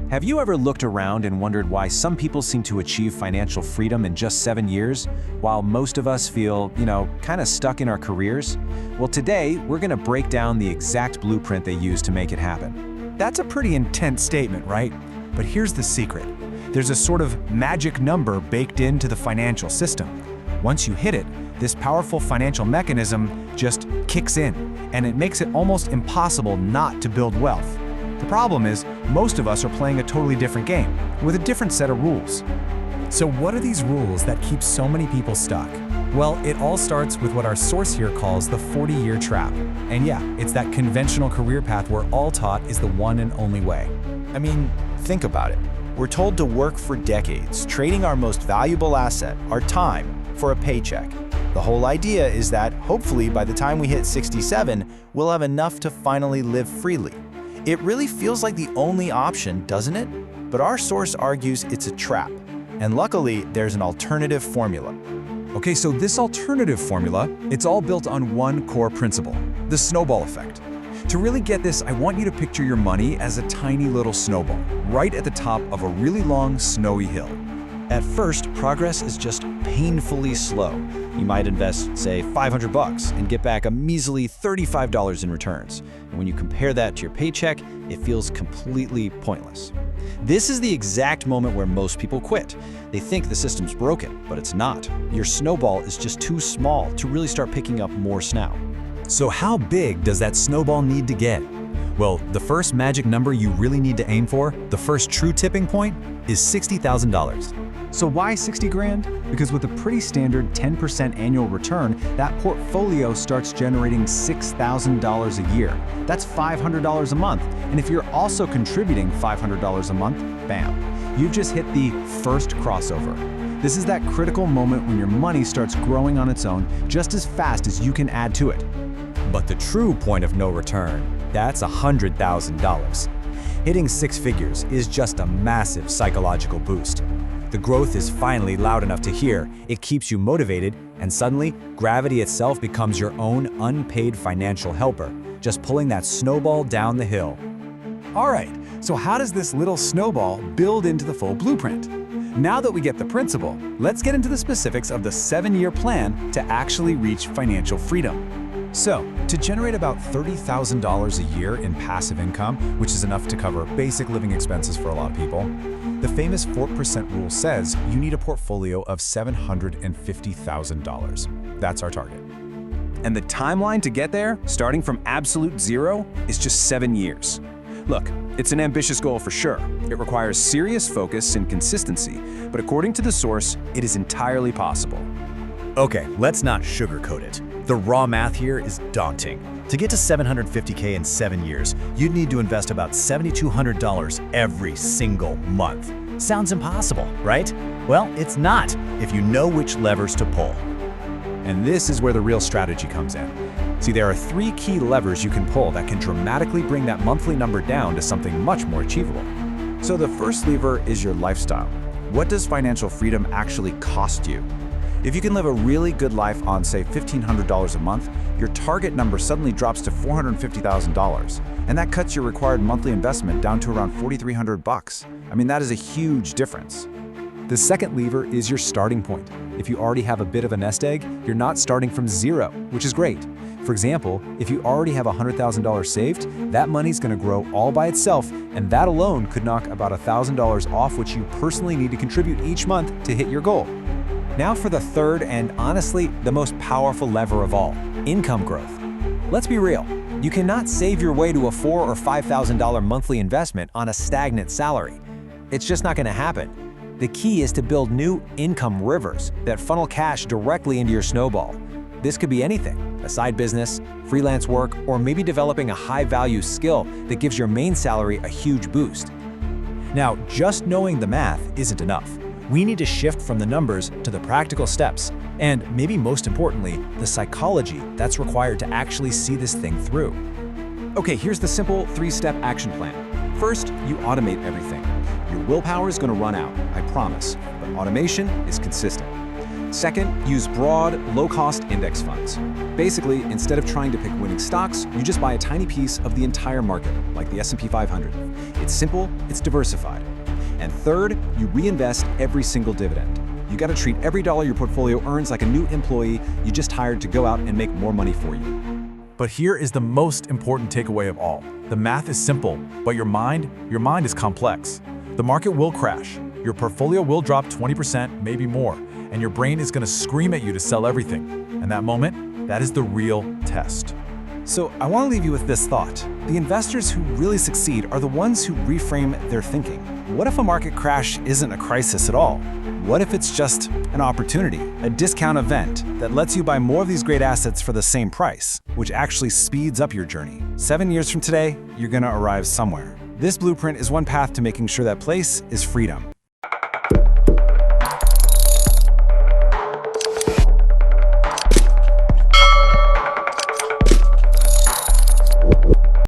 Have you ever looked around and wondered why some people seem to achieve financial freedom in just 7 years, while most of us feel, kind of stuck in our careers? Well, today, we're gonna break down the exact blueprint they use to make it happen. That's a pretty intense statement, right? But here's the secret. There's a sort of magic number baked into the financial system. Once you hit it, this powerful financial mechanism just kicks in, and it makes it almost impossible not to build wealth. The problem is, most of us are playing a totally different game, with a different set of rules. So what are these rules that keep so many people stuck? Well, it all starts with what our source here calls the 40-year trap. And yeah, it's that conventional career path we're all taught is the one and only way. I mean, think about it. We're told to work for decades, trading our most valuable asset, our time, for a paycheck. The whole idea is that, hopefully, by the time we hit 67, we'll have enough to finally live freely. It really feels like the only option, doesn't it? But our source argues it's a trap. And luckily, there's an alternative formula. Okay, so this alternative formula, it's all built on one core principle, the snowball effect. To really get this, I want you to picture your money as a tiny little snowball, right at the top of a really long, snowy hill. At first, progress is just painfully slow. You might invest, say, $500 and get back a measly $35 in returns. And when you compare that to your paycheck, it feels completely pointless. This is the exact moment where most people quit. They think the system's broken, but it's not. Your snowball is just too small to really start picking up more snow. So how big does that snowball need to get? Well, the first magic number you really need to aim for, the first true tipping point, is $60,000. So why 60 grand? Because with a pretty standard 10% annual return, that portfolio starts generating $6,000 a year. That's $500 a month. And if you're also contributing $500 a month, bam, you've just hit the first crossover. This is that critical moment when your money starts growing on its own just as fast as you can add to it. But the true point of no return, that's $100,000. Hitting 6 figures is just a massive psychological boost. The growth is finally loud enough to hear, it keeps you motivated, and suddenly, gravity itself becomes your own unpaid financial helper, just pulling that snowball down the hill. All right, so how does this little snowball build into the full blueprint? Now that we get the principle, let's get into the specifics of the 7-year plan to actually reach financial freedom. So, to generate about $30,000 a year in passive income, which is enough to cover basic living expenses for a lot of people, the famous 4% rule says you need a portfolio of $750,000. That's our target. And the timeline to get there, starting from absolute zero, is just 7 years. Look, it's an ambitious goal for sure. It requires serious focus and consistency, but according to the source, it is entirely possible. Okay, let's not sugarcoat it. The raw math here is daunting. To get to $750K in 7 years, you'd need to invest about $7,200 every single month. Sounds impossible, right? Well, it's not, if you know which levers to pull. And this is where the real strategy comes in. See, there are 3 key levers you can pull that can dramatically bring that monthly number down to something much more achievable. So the first lever is your lifestyle. What does financial freedom actually cost you? If you can live a really good life on, say, $1,500 a month, your target number suddenly drops to $450,000, and that cuts your required monthly investment down to around $4,300. I mean, that is a huge difference. The second lever is your starting point. If you already have a bit of a nest egg, you're not starting from zero, which is great. For example, if you already have $100,000 saved, that money's gonna grow all by itself, and that alone could knock about $1,000 off which you personally need to contribute each month to hit your goal. Now for the third and honestly the most powerful lever of all, income growth. Let's be real, you cannot save your way to a $4,000 or $5,000 monthly investment on a stagnant salary. It's just not gonna happen. The key is to build new income rivers that funnel cash directly into your snowball. This could be anything, a side business, freelance work, or maybe developing a high-value skill that gives your main salary a huge boost. Now, just knowing the math isn't enough. We need to shift from the numbers to the practical steps, and maybe most importantly, the psychology that's required to actually see this thing through. Okay, here's the simple 3-step action plan. First, you automate everything. Your willpower is going to run out, I promise, but automation is consistent. Second, use broad, low-cost index funds. Basically, instead of trying to pick winning stocks, you just buy a tiny piece of the entire market, like the S&P 500. It's simple, it's diversified. And third, you reinvest every single dividend. You gotta treat every dollar your portfolio earns like a new employee you just hired to go out and make more money for you. But here is the most important takeaway of all. The math is simple, but your mind is complex. The market will crash. Your portfolio will drop 20%, maybe more, and your brain is gonna scream at you to sell everything. And that moment, that is the real test. So I want to leave you with this thought. The investors who really succeed are the ones who reframe their thinking. What if a market crash isn't a crisis at all? What if it's just an opportunity, a discount event that lets you buy more of these great assets for the same price, which actually speeds up your journey? 7 years from today, you're going to arrive somewhere. This blueprint is one path to making sure that place is freedom.